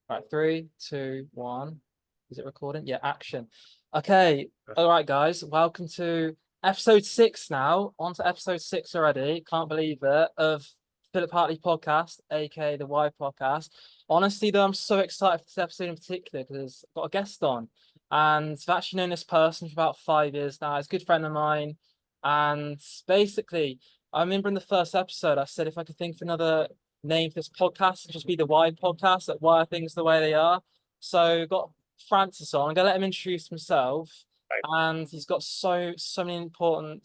Right, three, two, one. Is it recording? Yeah, action. Okay, all right, guys. Welcome to episode 6 now. On to episode 6 already. Can't believe it. Of Philip Hartley Podcast, aka the Y Podcast. Honestly, though, I'm so excited for this episode in particular because I've got a guest on. And I've actually known this person for about 5 years now. He's a good friend of mine. And basically, I remember in the first episode, I said if I could think of another name for this podcast and just be the Why podcast, like why are things the way they are. So got Francis on. I'm gonna let him introduce himself. Right. And he's got so many important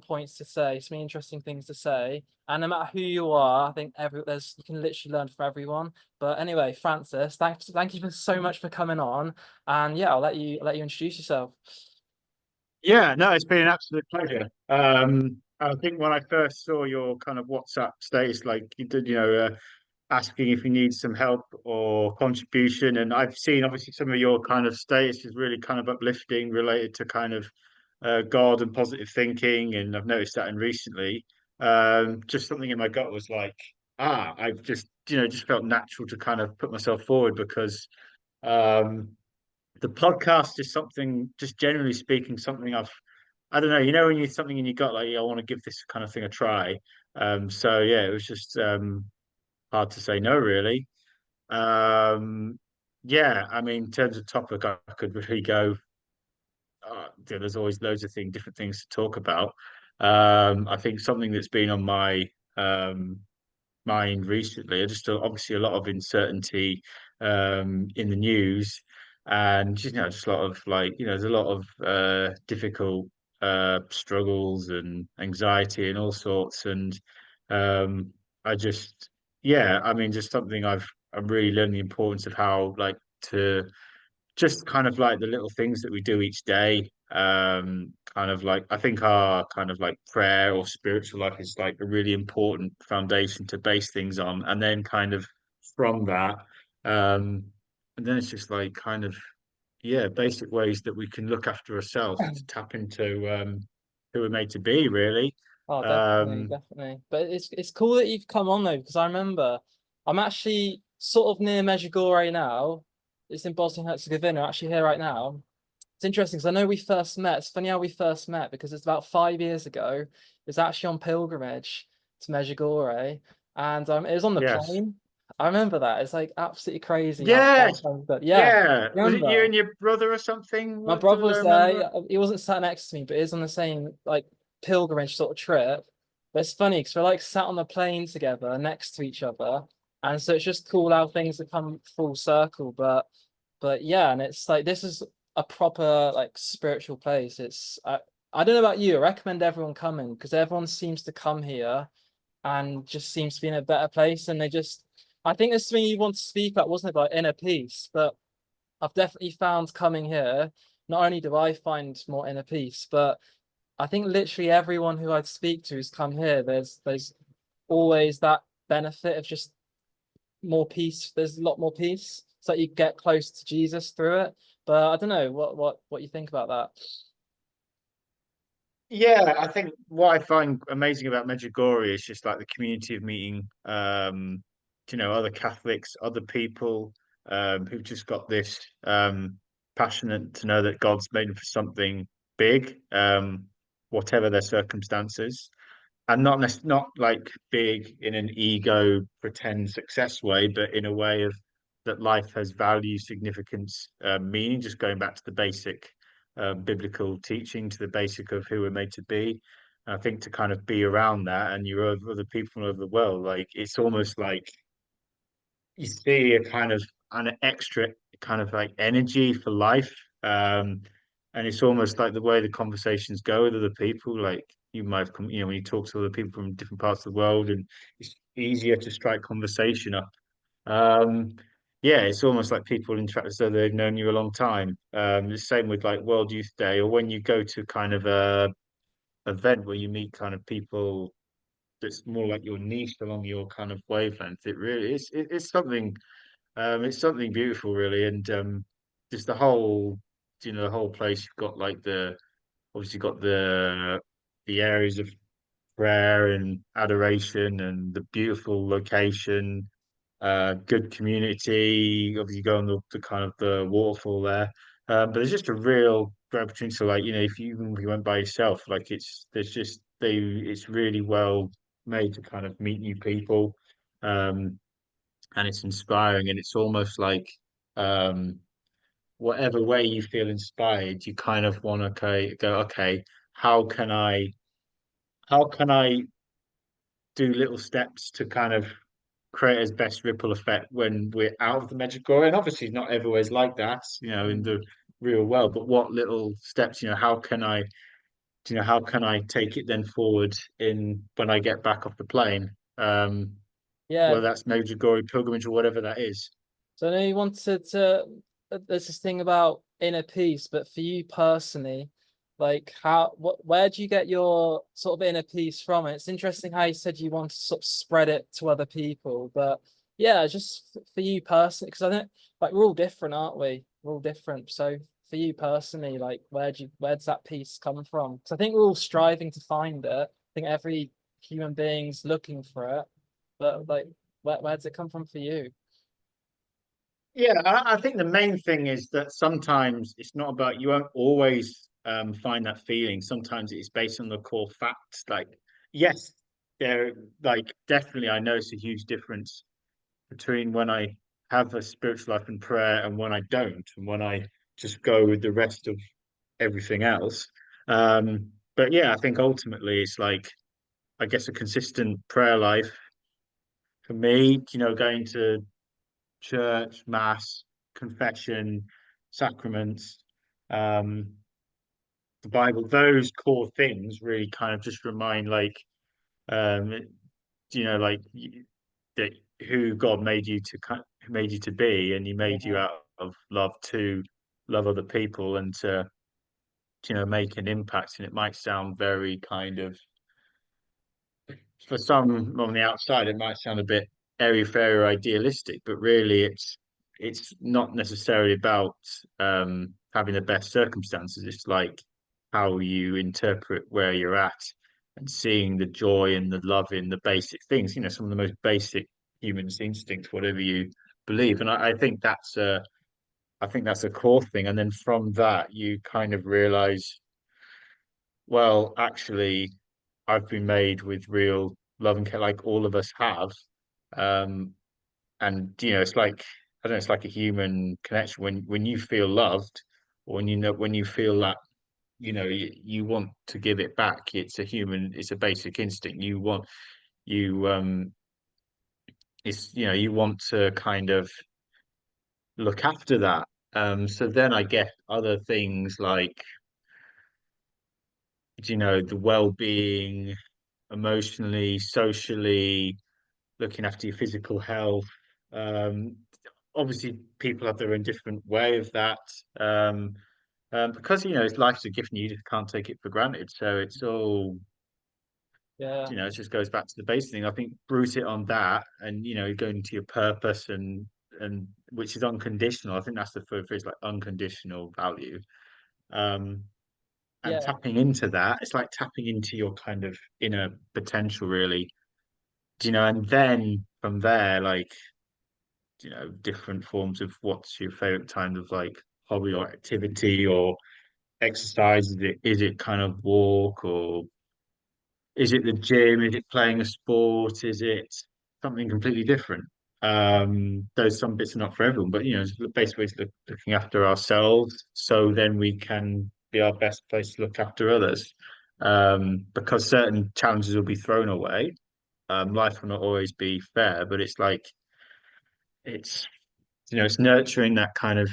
points to say, so many interesting things to say. And no matter who you are, I think you can literally learn from everyone. But anyway, Francis, thank you for so much for coming on. And yeah, I'll let you introduce yourself. Yeah, no, it's been an absolute pleasure. I think when I first saw your kind of WhatsApp status, like you did, asking if you need some help or contribution, and I've seen obviously some of your kind of status is really kind of uplifting, related to kind of God and positive thinking, and I've noticed that in recently. Just something in my gut was like, I've just felt natural to kind of put myself forward because. Um, the podcast is something, just generally speaking, something I don't know, when you something in your gut, like, yeah, I want to give this kind of thing a try. So yeah, it was just hard to say no, really. Yeah, I mean, in terms of topic, I could really go. There's always loads of different things to talk about. I think something that's been on my um, mind recently. Just obviously a lot of uncertainty in the news, and just a lot of there's a lot of difficult struggles and anxiety and all sorts. And um, I just, yeah, I mean, just something I'm really learning the importance of how to just kind of like the little things that we do each day. Kind of like I think our kind of like prayer or spiritual life is like a really important foundation to base things on, and then kind of from that, um, and then it's just like kind of, yeah, basic ways that we can look after ourselves and to tap into who we're made to be, really. Oh, definitely, Um, definitely. But it's cool that you've come on though, because I remember I'm actually sort of near Medjugorje now. It's in Bosnia and Herzegovina. I'm actually here right now. It's interesting because I know we first met. It's funny how we first met because it's about 5 years ago. It was actually on pilgrimage to Medjugorje, and it was on the yes, plane. I remember that. It's like absolutely crazy how yes, time's good. Yeah, yeah. Was it you remember. and your brother or something? My What brother do I was remember? there. He wasn't sat next to me, but he was on the same like pilgrimage sort of trip. But it's funny because we're like sat on the plane together next to each other, and so it's just cool how things have come full circle. But yeah, and it's like this is a proper like spiritual place. I don't know about you. I recommend everyone coming because everyone seems to come here and just seems to be in a better place, and they just. I think there's something you want to speak about, wasn't it, about inner peace? But I've definitely found coming here, not only do I find more inner peace, but I think literally everyone who I'd speak to who's come here, there's always that benefit of just more peace. There's a lot more peace. So you get close to Jesus through it. But I don't know what you think about that. Yeah, I think what I find amazing about Medjugorje is just like the community of meeting, other Catholics, other people, who've just got this passionate to know that God's made them for something big, whatever their circumstances, and not like big in an ego pretend success way, but in a way of that life has value, significance, meaning. Just going back to the basic biblical teaching, to the basic of who we're made to be. And I think to kind of be around that, and you're other people from all over the world, like it's almost like you see a kind of an extra kind of like energy for life. And it's almost like the way the conversations go with other people, like you might have come, when you talk to other people from different parts of the world, and it's easier to strike conversation up. Um, yeah, it's almost like people interact as though they've known you a long time. The same with like World Youth Day, or when you go to kind of a event where you meet kind of people that's more like your niche along your kind of wavelength. It really is. It's something. It's something beautiful, really, and just the whole place. You've got like obviously got the areas of prayer and adoration, and the beautiful location. good community. Obviously, you go on the kind of the waterfall there, but there's just a real great opportunity. So, like, if you went by yourself, like it's really well made to kind of meet new people, um, and it's inspiring, and it's almost like um, whatever way you feel inspired, you kind of want to go, okay, how can I how can I do little steps to kind of create as best ripple effect when we're out of the Medjugorje. And obviously, not everywhere's like that, in Mm. the real world. But what little steps, how can I take it then forward in when I get back off the plane? Yeah. Whether that's Medjugorje pilgrimage or whatever that is. So I know you wanted to. There's this thing about inner peace, but for you personally, like where do you get your sort of inner peace from? And it's interesting how you said you want to sort of spread it to other people, but yeah, just for you personally, because I think like we're all different, aren't we? We're all different. So for you personally, like where does that peace come from? Because I think we're all striving to find it. I think every human being's looking for it, but like where does it come from for you? Yeah, I think the main thing is that sometimes it's not about you won't always find that feeling. Sometimes it's based on the core facts. Like, yes, there, like definitely, I notice a huge difference between when I have a spiritual life and prayer and when I don't, and when I just go with the rest of everything else. But yeah, I think ultimately it's like, I guess, a consistent prayer life for me, going to church, mass, confession, sacraments, um, the Bible, those core things really kind of just remind um, like that who God made you to made you to be, and He made you Yeah. out of love to love other people and to make an impact. And it might sound very kind of for some on the outside, it might sound a bit airy-fairy or idealistic, but really it's not necessarily about having the best circumstances. It's like how you interpret where you're at and seeing the joy and the love in the basic things, some of the most basic human instincts, whatever you believe. And I think that's a core thing. And then from that, you kind of realize, well, actually, I've been made with real love and care, like all of us have. Um, and it's like I don't know, it's like a human connection when you feel loved, or when you feel that you want to give it back. It's a basic instinct. You it's you want to kind of look after that. So then I get other things like the well-being, emotionally, socially, looking after your physical health. Um, Obviously, people have their own different way of that. Um, because life's a gift and you just can't take it for granted. So it's all Yeah. it just goes back to the basic thing. I think root it on that, and going to your purpose and which is unconditional. I think that's the phrase, like unconditional value. Um, and Yeah. tapping into that, it's like tapping into your kind of inner potential, really. And then from there, like different forms of what's your favorite kind of like hobby or activity or exercise? Is it kind of walk, or is it the gym? Is it playing a sport? Is it something completely different? Those some bits are not for everyone, but basically it's looking after ourselves so then we can be our best place to look after others. Because certain challenges will be thrown away. Life will not always be fair, but it's like it's it's nurturing that kind of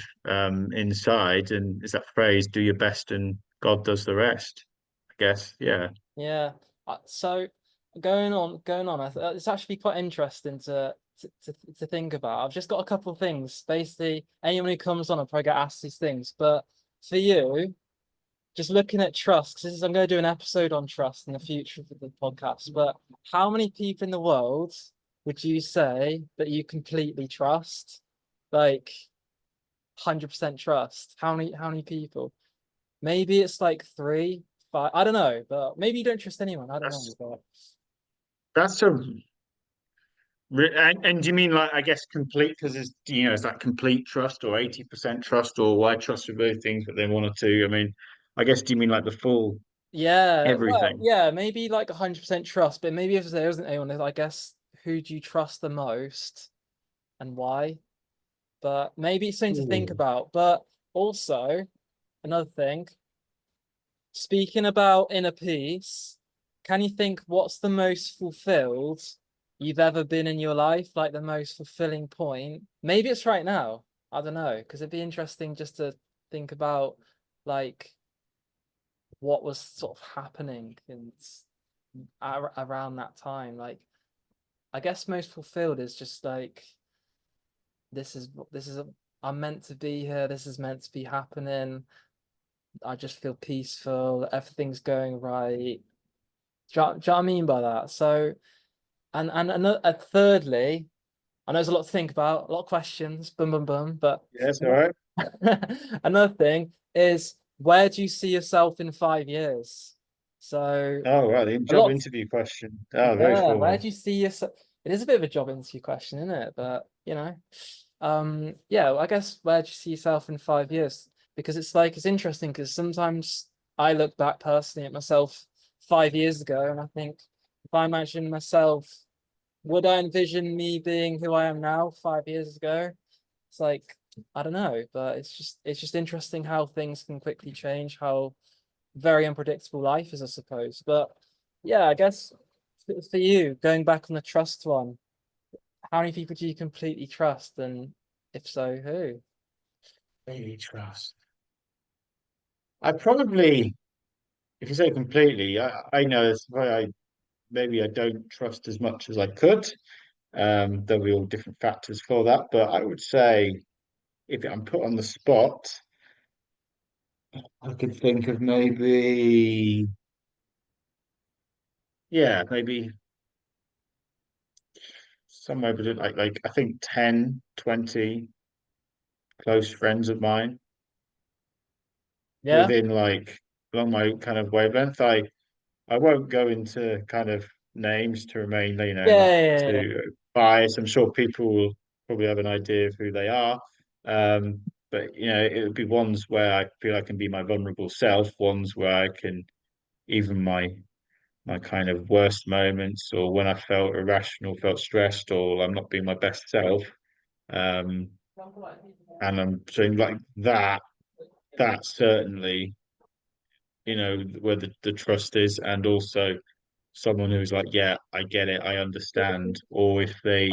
inside, and is that phrase, do your best and God does the rest, I guess. Yeah. Yeah. So going on, it's actually quite interesting to think about. I've just got a couple of things. Basically, anyone who comes on, I probably get asked these things. But for you, just looking at trust, because I'm going to do an episode on trust in the future for the podcast. But how many people in the world would you say that you completely trust? Like 100% trust? How many people? Maybe it's like three, five. I don't know, but maybe you don't trust anyone. I don't know, that's but that's a And do you mean like I guess complete because it's it's like complete trust or 80% trust or why trust with both things, but then one or two. I mean, I guess do you mean like the full Yeah, well, everything? yeah, maybe like 100% trust, but maybe if there isn't anyone, I guess who do you trust the most and why? But maybe it's something to think Ooh. about. But also, another thing, speaking about inner peace, can you think what's the most fulfilled you've ever been in your life? Like the most fulfilling point? Maybe it's right now. I don't know, because it'd be interesting just to think about like what was sort of happening and around that time. Like, I guess most fulfilled is just like this is I'm meant to be here. This is meant to be happening. I just feel peaceful. Everything's going right. Do you know what I mean by that? So, and another, thirdly, I know there's a lot to think about, a lot of questions, boom, boom, boom. But Yes, all right. another thing is, where do you see yourself in 5 years? So, Oh, right, the a job lot. interview question. Oh, very Yeah, where formal. do you see yourself? It is a bit of a job interview question, isn't it? But yeah, well, I guess where do you see yourself in 5 years? Because it's like it's interesting because sometimes I look back personally at myself 5 years ago and I think if I imagine myself, would I envision me being who I am now 5 years ago? It's like I don't know, but it's just interesting how things can quickly change, how very unpredictable life is, I suppose. But yeah, I guess for you, going back on the trust one, how many people do you completely trust? And if so, who? Daily trust. I probably, if you say completely, I know it's why I maybe I don't trust as much as I could. There'll be all different factors for that, but I would say if I'm put on the spot, I could think of maybe, yeah, maybe somewhere between like I think 10, 20 close friends of mine Yeah. within like along my kind of wavelength. I won't go into kind of names to remain, not Yeah, yeah, yeah. too biased. I'm sure people will probably have an idea of who they are. But it would be ones where I feel I can be my vulnerable self, ones where I can even my kind of worst moments or when I felt irrational, felt stressed, or I'm not being my best self. Um, and I'm saying like that certainly, where the trust is, and also someone who's like, yeah, I get it, I understand. Or if they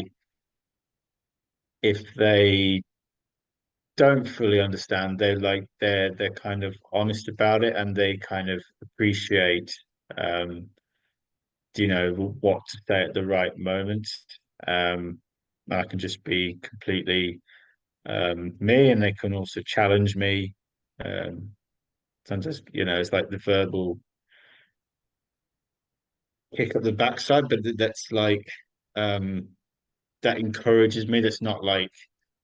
don't fully understand, they're kind of honest about it and they kind of appreciate um, what to say at the right moment. And I can just be completely me and they can also challenge me. Um, Sometimes, it's like the verbal kick up the backside, but that's like um that encourages me. That's not like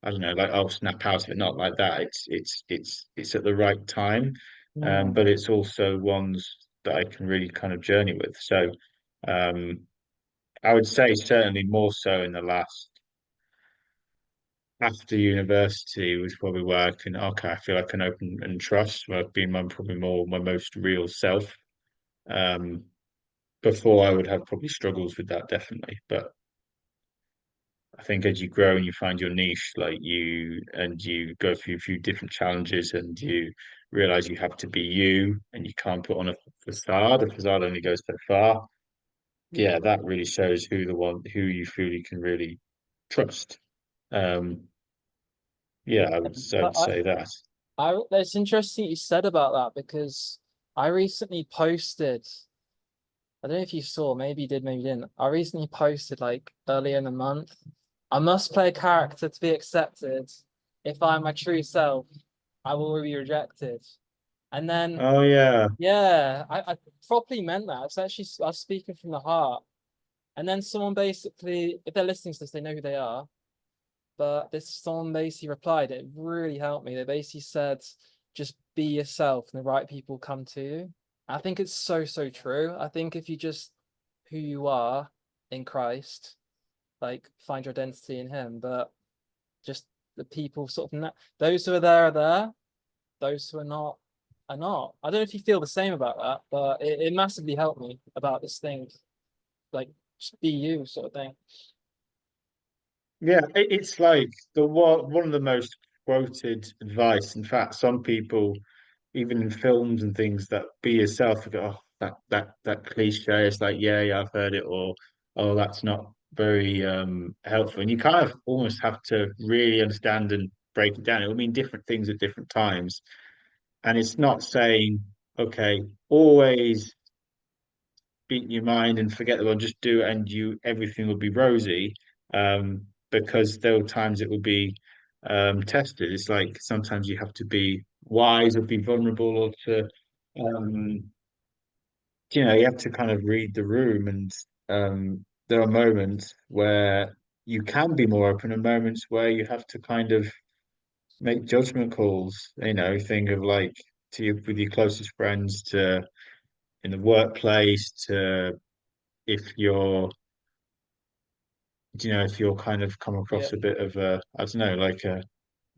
I don't know, like oh snap out of it, not like that. It's at the right time, Hmm. but it's also ones that I can really kind of journey with. So um, I would say certainly more so in the last after university was probably where I can okay, I feel I can open and trust. Where I've been probably more my most real self. Um, Before I would have probably struggles with that definitely, but I think as you grow and you find your niche, like you go through a few different challenges and you realize you have to be you and you can't put on a facade. A facade only goes so far. Yeah, that really shows who you feel you can really trust. Um, yeah, I would But say that. that's interesting you said about that because I recently posted. I don't know if you saw, maybe you did, maybe you didn't. I recently posted like earlier in the month. I must play a character to be accepted. If I'm my true self, I will be rejected. And then, Oh yeah. yeah, I properly meant that. It's actually, I was speaking from the heart. And then someone basically, if they're listening to this, they know who they are. But this someone basically replied, it really helped me. They basically said, just be yourself and the right people come to you. I think it's so, so true. I think if you just who you are in Christ, like find your identity in him, but just the people sort of those who are there are there, those who are not are not. I don't know if you feel the same about that, but it massively helped me about this thing, like just be you sort of thing. Yeah, it's like the one of the most quoted advice. In fact, some people, even in films and things, that be yourself, go, oh, that cliche. It's like, yeah, I've heard it, or oh, that's not very helpful. And you kind of almost have to really understand and break it down. It will mean different things at different times. And it's not saying, okay, always beat your mind and forget the one, just do it and you everything will be rosy. Because there were times it would be tested. It's like sometimes you have to be wise or be vulnerable or to um you have to kind of read the room and there are moments where you can be more open and moments where you have to kind of make judgment calls, think of like to you with your closest friends to in the workplace to if you're if you're kind of come Yeah. across a bit of a I don't know like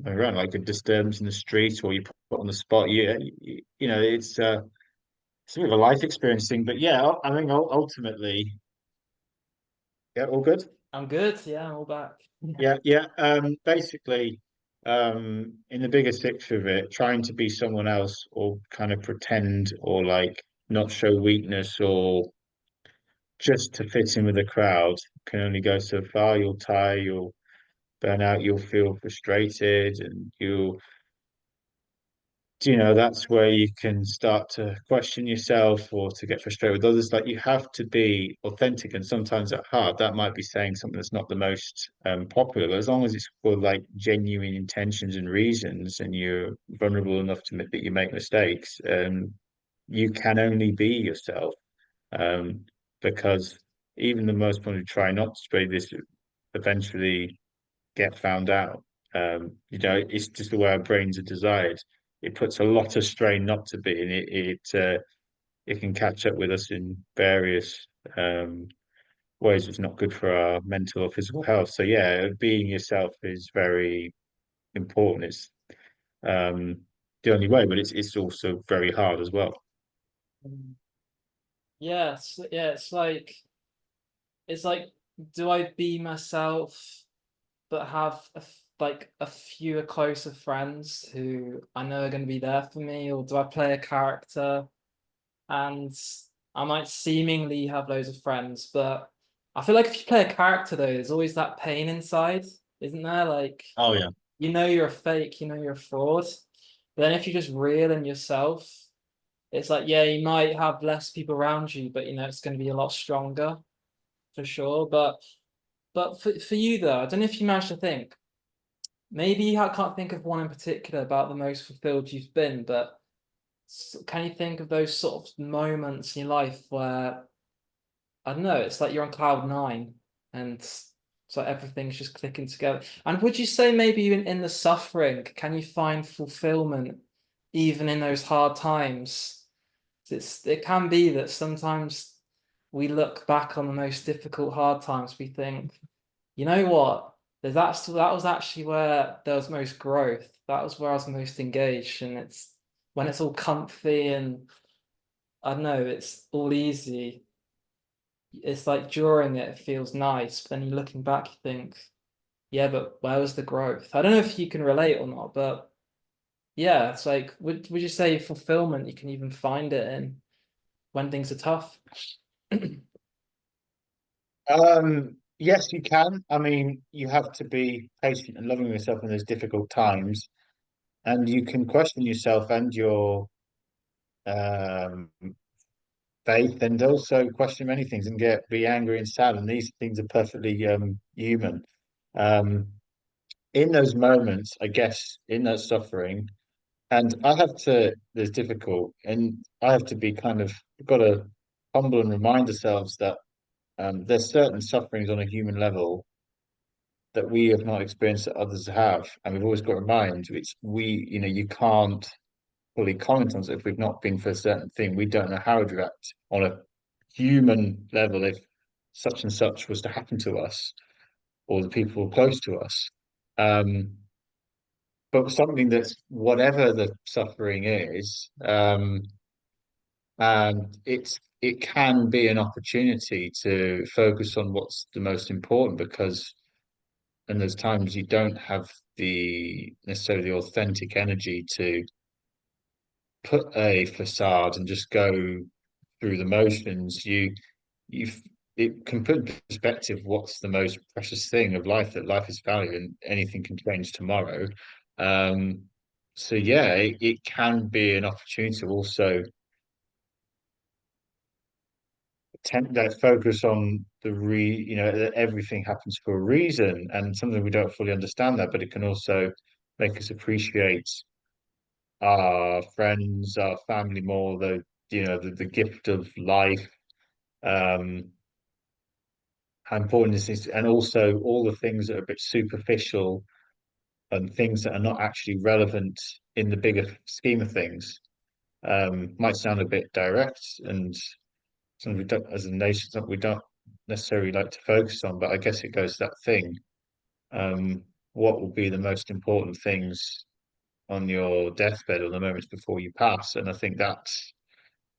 around like a disturbance in the street or you put on the spot it's sort of a life experience thing but yeah I think ultimately yeah all good. I'm good. Yeah, I'm all back. Yeah basically in the bigger picture of it trying to be someone else or kind of pretend or like not show weakness or just to fit in with the crowd can only go so far. You'll tire, you'll burn out, you'll feel frustrated, and that's where you can start to question yourself or to get frustrated with others. Like you have to be authentic, and sometimes at heart, that might be saying something that's not the most popular, but as long as it's for like genuine intentions and reasons, and you're vulnerable enough to admit that you make mistakes, you can only be yourself. Um, because even the most one who try not to spread this eventually get found out. It's just the way our brains are designed. It puts a lot of strain not to be, and it can catch up with us in various ways. It's not good for our mental or physical health. So yeah, being yourself is very important. It's the only way, but it's also very hard as well. Mm. Yeah, it's like, do I be myself, but have like a fewer closer friends who I know are going to be there for me, or do I play a character and I might seemingly have loads of friends, but I feel like if you play a character though, there's always that pain inside, isn't there? Like Oh yeah. you know you're a fake, you know you're a fraud. But then if you're just real in yourself, it's like yeah, you might have less people around you, but it's going to be a lot stronger for sure. But for you though, I don't know if you managed to think. Maybe I can't think of one in particular about the most fulfilled you've been, but can you think of those sort of moments in your life where I don't know, it's like you're on cloud nine and it's like everything's just clicking together. And would you say maybe in the suffering, can you find fulfillment even in those hard times? It can be that sometimes we look back on the most difficult hard times, we think, you know what? That was actually where there was most growth. That was where I was most engaged. And it's when it's all comfy and I don't know, it's all easy. It's like during it, it feels nice, but then you're looking back, you think, yeah, but where was the growth? I don't know if you can relate or not, but yeah, it's like, would you say fulfillment, you can even find it in when things are tough? Yes, you can. I mean, you have to be patient and loving yourself in those difficult times, and you can question yourself and your um, faith, and also question many things and get be angry and sad. And these things are perfectly human. Um, in those moments, I guess, in that suffering, and I have to. There's difficult, and I have to be kind of got to humble and remind ourselves that there's certain sufferings on a human level that we have not experienced that others have. And we've always got to remind it's you can't fully comment on it if we've not been for a certain thing. We don't know how to react on a human level if such and such was to happen to us. or the people close to us. Um, but something that's whatever the suffering is, and it can be an opportunity to focus on what's the most important because and there's times you don't have the necessarily the authentic energy to put a facade and just go through the motions. You it can put in perspective what's the most precious thing of life, that life is value and anything can change tomorrow. Um, so yeah, it can be an opportunity to also attempt that focus on that everything happens for a reason and something we don't fully understand that, but it can also make us appreciate our friends, our family more, the gift of life, um, how important this is, and also all the things that are a bit superficial and things that are not actually relevant in the bigger scheme of things. Might sound a bit direct and something we don't, as a nation, something we don't necessarily like to focus on, but I guess it goes to that thing. Um, what will be the most important things on your deathbed or the moments before you pass? And I think that's,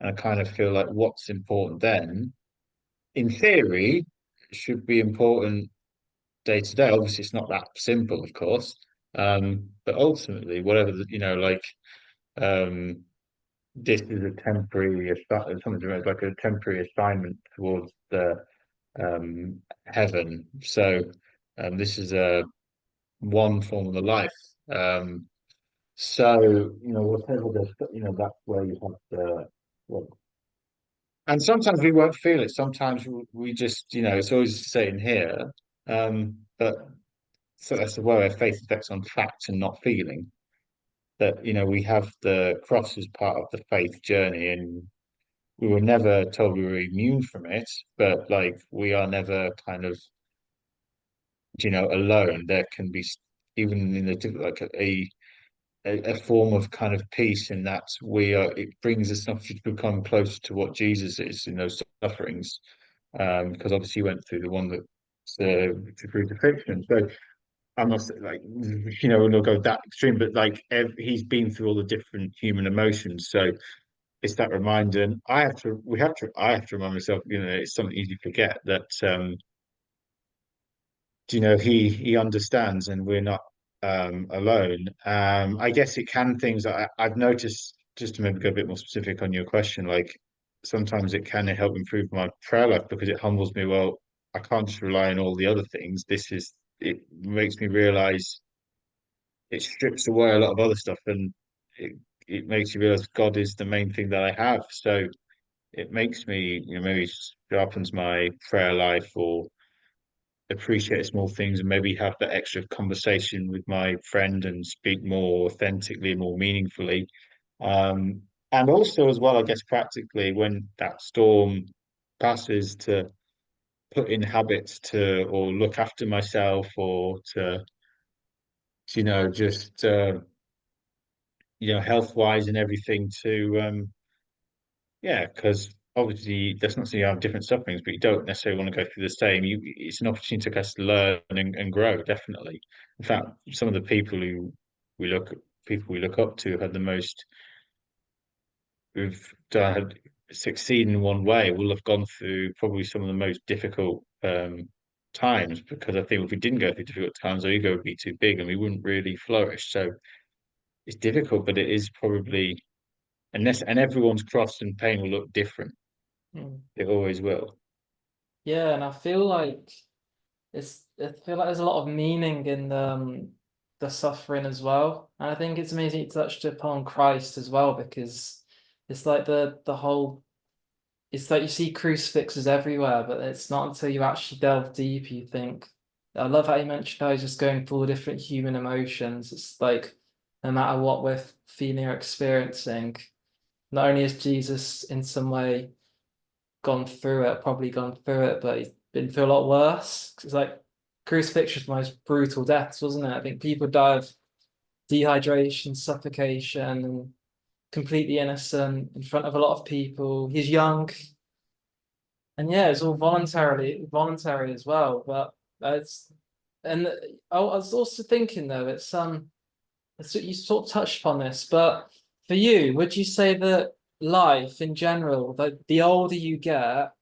and I kind of feel like what's important then, in theory, should be important day to day. Obviously, it's not that simple, of course. But ultimately, whatever um, this is a temporary, something like a temporary assignment towards the heaven. So, this is a one form of the life. So, whatever that's where you have to. Well, and sometimes we won't feel it. Sometimes we just, it's always sitting here. But so that's the way our faith affects on fact and not feeling. That, we have the cross as part of the faith journey, and we were never told we were immune from it, but like we are never kind of, alone. There can be even in like a form of kind of peace in that it brings us not to become closer to what Jesus is in those sufferings. Because obviously he went through the one that's the crucifixion. So I'm not like we'll not go that extreme, but like he's been through all the different human emotions. So it's that reminder, and I have to remind myself, it's something easy to forget that he understands and we're not alone. I guess it can things I've noticed, just to maybe go a bit more specific on your question, like sometimes it can help improve my prayer life because it humbles me. Well, I can't just rely on all the other things. It makes me realize it strips away a lot of other stuff, and it makes you realize God is the main thing that I have. So it makes me, maybe sharpens my prayer life or appreciate small things and maybe have that extra conversation with my friend and speak more authentically, more meaningfully. Um, and also as well, I guess practically when that storm passes to put in habits to or look after myself or to, just health wise and everything to yeah, because obviously that's not saying you have different sufferings, but you don't necessarily want to go through the same. It's an opportunity to us to learn and grow, definitely. In fact, some of the we look people we look up to had the most who've done succeed in one way will have gone through probably some of the most difficult times because I think if we didn't go through difficult times, our ego would be too big and we wouldn't really flourish. So it's difficult, but it is probably and everyone's cross and pain will look different. Mm. It always will. Yeah, and I feel like I feel like there's a lot of meaning in the suffering as well. And I think it's amazing you touched upon Christ as well, because it's like the whole it's like you see crucifixes everywhere, but it's not until you actually delve deep you think. I love how you mentioned how he's just going through all the different human emotions. It's like no matter what we're feeling or experiencing, not only is Jesus in some way probably gone through it, but he's been through a lot worse. 'Cause it's like crucifixion was the most brutal deaths, wasn't it? I think people die of dehydration, suffocation, and completely innocent in front of a lot of people. He's young, and yeah, it's all voluntary as well. But it's And I was also thinking though, you sort of touched upon this, but for you, would you say that life in general, that the older you get,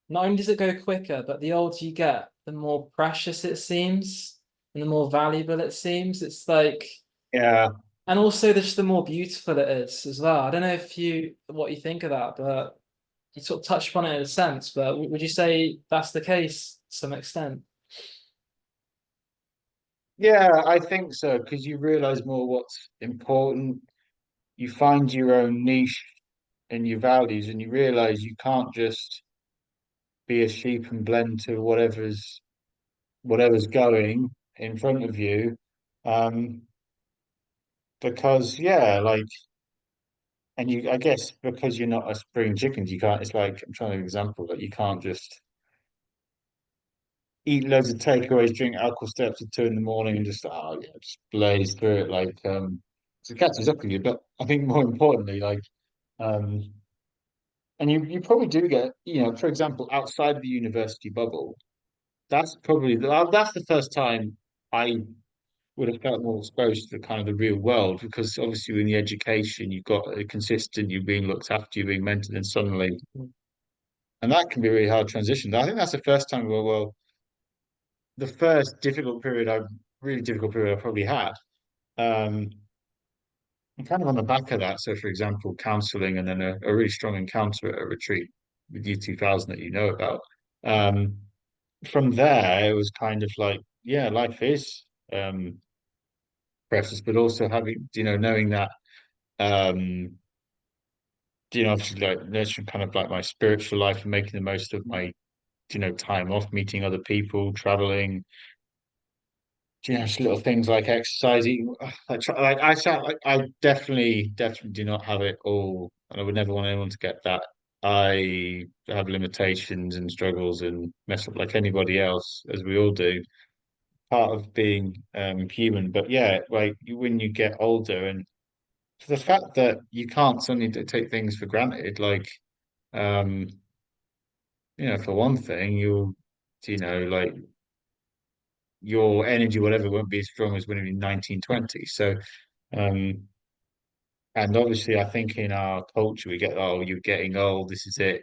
not only does it go quicker, but the older you get, the more precious it seems and the more valuable it seems. It's like, Yeah, and also just the more beautiful it is as well. I don't know if you what you think of that, but you sort of touched upon it in a sense, but would you say that's the case to some extent? yeah, I think so because you realize more what's important. You find your own niche and your values, and you realize you can't just be a sheep and blend to whatever's going in front of you. Um, because yeah, like, and you, I guess, because you're not a spring chickens, you can't. It's like I'm trying to give an example, but you can't just eat loads of takeaways, drink alcohol, stay up to 2 in the morning, and just yeah, just blaze through it. Like, so it catches up with you. But I think more importantly, like, um, and you probably do get, for example, outside of the university bubble. That's the first time I would have felt more exposed to the kind of the real world because obviously in the education you've got a consistent, you're being looked after, you're being mentored, and suddenly, and that can be a really hard transition. I think that's the first time where, well, the first really difficult period I probably had. Um, and kind of on the back of that, so for example, counselling and then a really strong encounter at a retreat with U2000 that you know about. Um, from there, it was kind of like, yeah, life is precious, but also having, knowing that, um, obviously like nurturing kind of like my spiritual life and making the most of my, time off, meeting other people, traveling, just little things like exercise, eating. I definitely do not have it all, and I would never want anyone to get that. I have limitations and struggles and mess up like anybody else, as we all do. Part of being human, but yeah, like when you get older, and the fact that you can't suddenly take things for granted, like um, for one thing, like your energy, whatever, won't be as strong as when you're in 1920. So, um, and obviously, I think in our culture, we get, oh, you're getting old, this is it.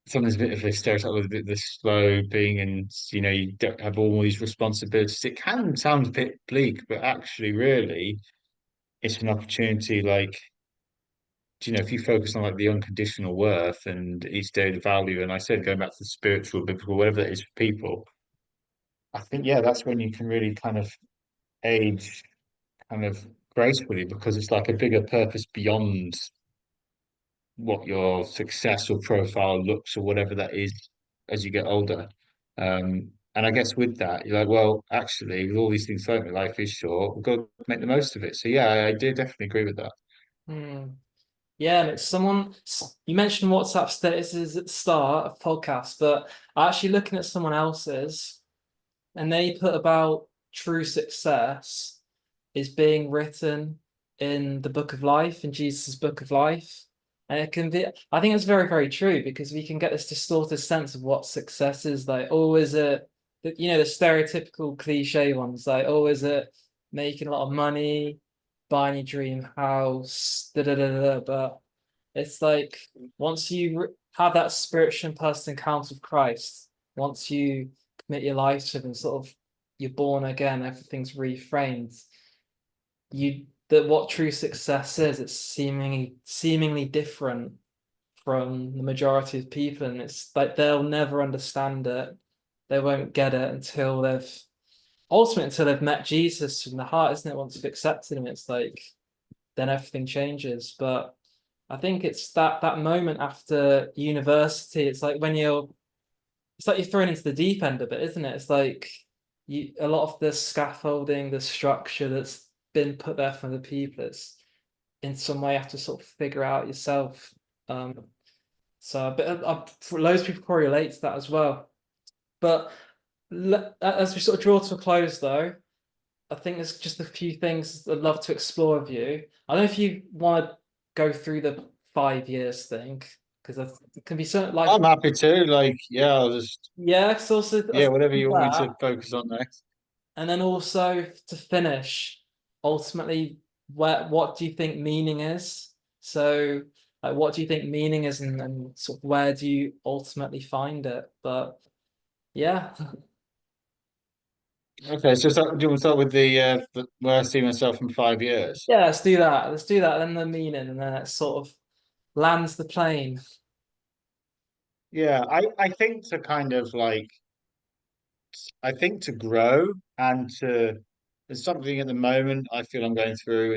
Something's a bit of a stereotype with a bit of the slow being, and you don't have all these responsibilities. It can sound a bit bleak, but actually, really, it's an opportunity. Like, if you focus on like the unconditional worth and each day the value, and I said going back to the spiritual, biblical, whatever that is for people, I think yeah, that's when you can really kind of age kind of gracefully because it's like a bigger purpose beyond what your success or profile looks or whatever that is as you get older. And I guess with that, you're like, well, actually, with all these things thrown at me, life is short. We've got to make the most of it. So yeah, I do definitely agree with that. Hmm. Yeah, and it's you mentioned WhatsApp statuses at the start of podcast, but actually looking at someone else's and they put about true success is being written in the book of life, in Jesus' book of life. And it can be, I think it's very, very true because we can get this distorted sense of what success is like. Oh, is it, the stereotypical cliche ones, like, oh, is it making a lot of money, buying your dream house, da da da da. But it's like once you have that spiritual and personal encounter with Christ, once you commit your life to him and sort of you're born again, everything's reframed that what true success is, it's seemingly different from the majority of people, and it's like they'll never understand it. They won't get it until they've met Jesus in the heart, isn't it? Once they've accepted him, it's like then everything changes. But I think it's that moment after university, it's like you're thrown into the deep end of it, isn't it? It's like a lot of the scaffolding, the structure that's been put there for the people, it's in some way you have to sort of figure out yourself. Um, loads of people correlate to that as well. But as we sort of draw to a close, though, I think there's just a few things I'd love to explore with you. I don't know if you want to go through the 5 years thing, because it can be so like I'm happy to. Like, yeah, I'll just yeah, it's also I yeah, was whatever thinking you want me to that, focus on next. and then also to finish, ultimately, what do you think meaning is? So, like, what do you think meaning is, and sort of where do you ultimately find it? But yeah, Okay, so do you want to start with where I see myself in 5 years? yeah, let's do that. Let's do that. Then the meaning, and then it sort of lands the plane. Yeah, I think to kind of like I think to grow and to there's something at the moment I feel I'm going through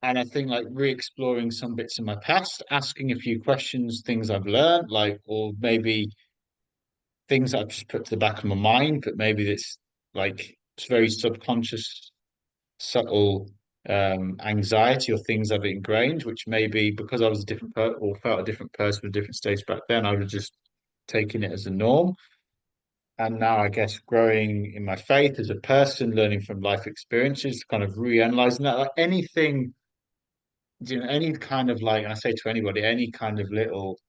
and I think like re-exploring some bits of my past, asking a few questions, things I've learned, like or maybe things that I've just put to the back of my mind, but maybe it's very subconscious, subtle anxiety or things I've ingrained, which maybe because I was a different or felt a different person at a different stage back then, I would have just taken it as a norm. And now I guess growing in my faith as a person, learning from life experiences, kind of reanalyzing that, like anything, any kind of like, and I say to anybody, any kind of little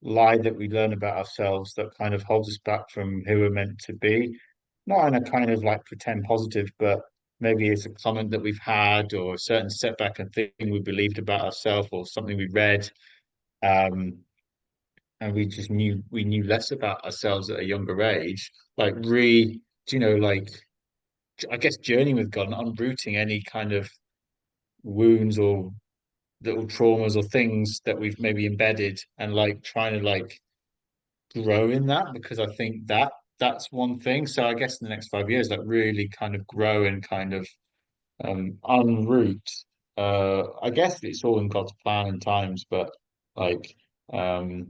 lie that we learn about ourselves that kind of holds us back from who we're meant to be, not in a kind of like pretend positive, but maybe it's a comment that we've had or a certain setback, a thing we believed about ourselves or something we read. Um, and we knew less about ourselves at a younger age, like like I guess journeying with God and unrooting any kind of wounds or little traumas or things that we've maybe embedded and like trying to like grow in that because I think that's one thing. So I guess in the next 5 years, like really kind of grow and kind of unroot. I guess it's all in God's plan and times, but like um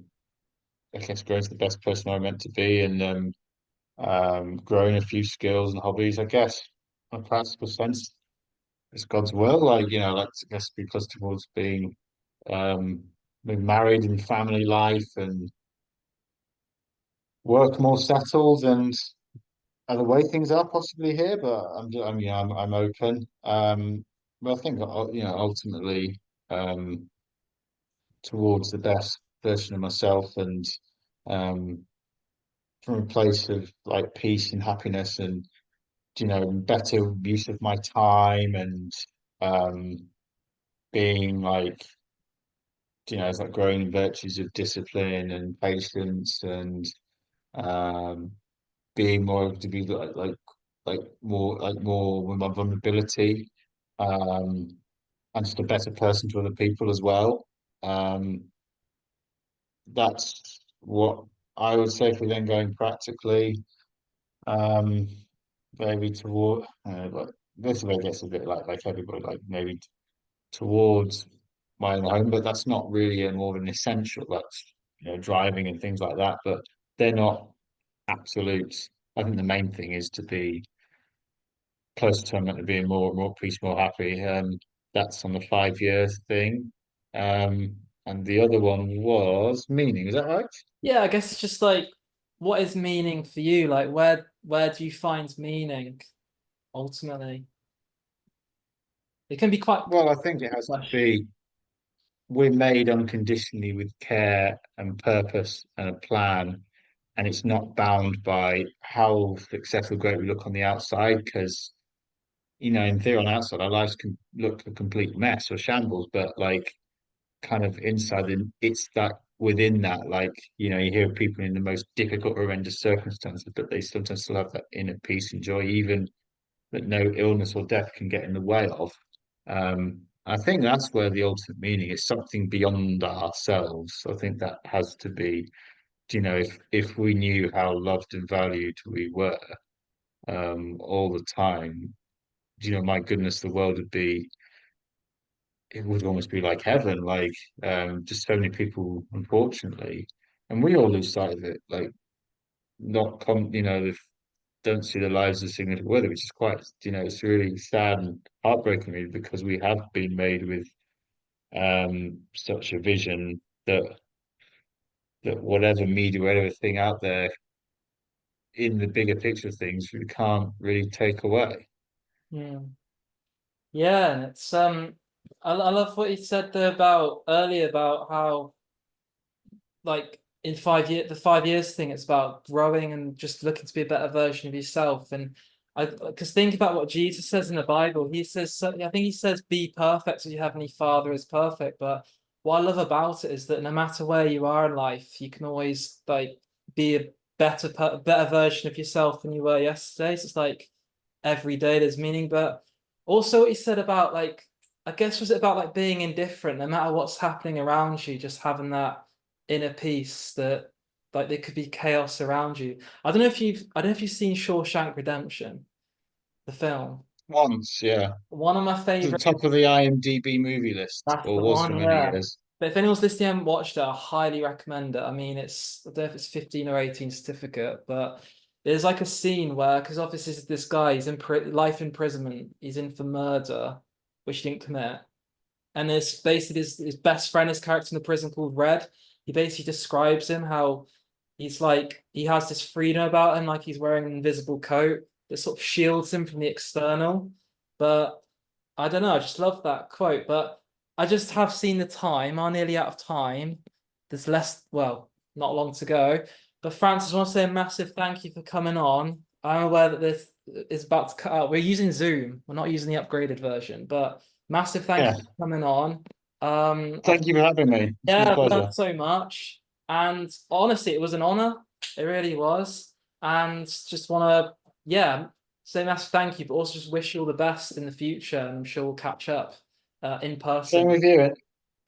I guess growing to the best person I'm meant to be and growing a few skills and hobbies, I guess, in a practical sense, it's God's will. Like, like I guess be close towards um being married and family life and work more settled and the way things are possibly here, but I'm open. But I think ultimately um towards the best version of myself and um from a place of like peace and happiness and better use of my time and um being like it's like growing virtues of discipline and patience and um being more able to be more with my vulnerability um and just a better person to other people as well. Um that's what I would say for then going practically. Um maybe toward but this way gets a bit like everybody like maybe towards my own home, but that's not really a more of an essential. That's driving and things like that, but they're not absolutes. I think the main thing is to be closer to home and to being more peace, more happy. That's on the 5 year thing. And the other one was meaning. Is that right? Yeah, I guess it's just like, what is meaning for you? Like, where do you find meaning ultimately? It can be quite Well, I think it has to much. be we're made unconditionally with care and purpose and a plan, and it's not bound by how successful, great we look on the outside, because in theory, on the outside, our lives can look a complete mess or shambles, but like kind of inside, and it's that within that, like you hear people in the most difficult, horrendous circumstances, but they sometimes still have that inner peace and joy, even that no illness or death can get in the way of. I think that's where the ultimate meaning is something beyond ourselves. I think that has to be, if we knew how loved and valued we were all the time, my goodness, the world would be, it would almost be like heaven. Like, just so many people, unfortunately, and we all lose sight of it. Like, not come, they don't see the lives of significant other, which is quite, it's really sad and heartbreaking, really, because we have been made with such a vision that whatever media, whatever thing out there in the bigger picture of things, we can't really take away. Yeah, yeah, and it's I love what you said there about earlier about how like in 5 years, the 5 years thing, it's about growing and just looking to be a better version of yourself. And I, because think about what Jesus says in the Bible. He says, I think he says, "Be perfect, so your heavenly Father is perfect." But what I love about it is that no matter where you are in life, you can always like be a better version of yourself than you were yesterday. So it's like every day there's meaning. But also what he said about like, I guess was it about like being indifferent, no matter what's happening around you, just having that inner peace that like there could be chaos around you. I don't know if you've seen Shawshank Redemption, the film. Once, yeah. One of my To the favorite. top of the IMDb movie list, That's or the was for one, many yeah. years. But if anyone's listening and haven't watched it, I highly recommend it. I mean, I don't know if it's 15 or 18 certificate, but there's like a scene where, because obviously this guy, he's in life imprisonment, he's in for murder, which he didn't commit. And there's basically his best friend, his character in the prison called Red. He basically describes him how he's like he has this freedom about him, like he's wearing an invisible coat that sort of shields him from the external. But I don't know, I just love that quote. But I just have seen the time, I'm nearly out of time. There's less, well, not long to go. But Francis, I want to say a massive thank you for coming on. I'm aware that this is about to cut out. We're using Zoom, we're not using the upgraded version, but massive thank Yeah. you for coming on. I've Thank you for having me. It's been a yeah, I've pleasure. learned so much. And honestly, it was an honor. It really was. And just want to, yeah, say massive thank you, but also just wish you all the best in the future. And I'm sure we'll catch up in Same person. with you.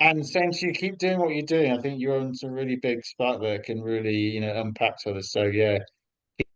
And same to you. Keep doing what you're doing. I think you're on some really big spark that can really, unpack others. So yeah,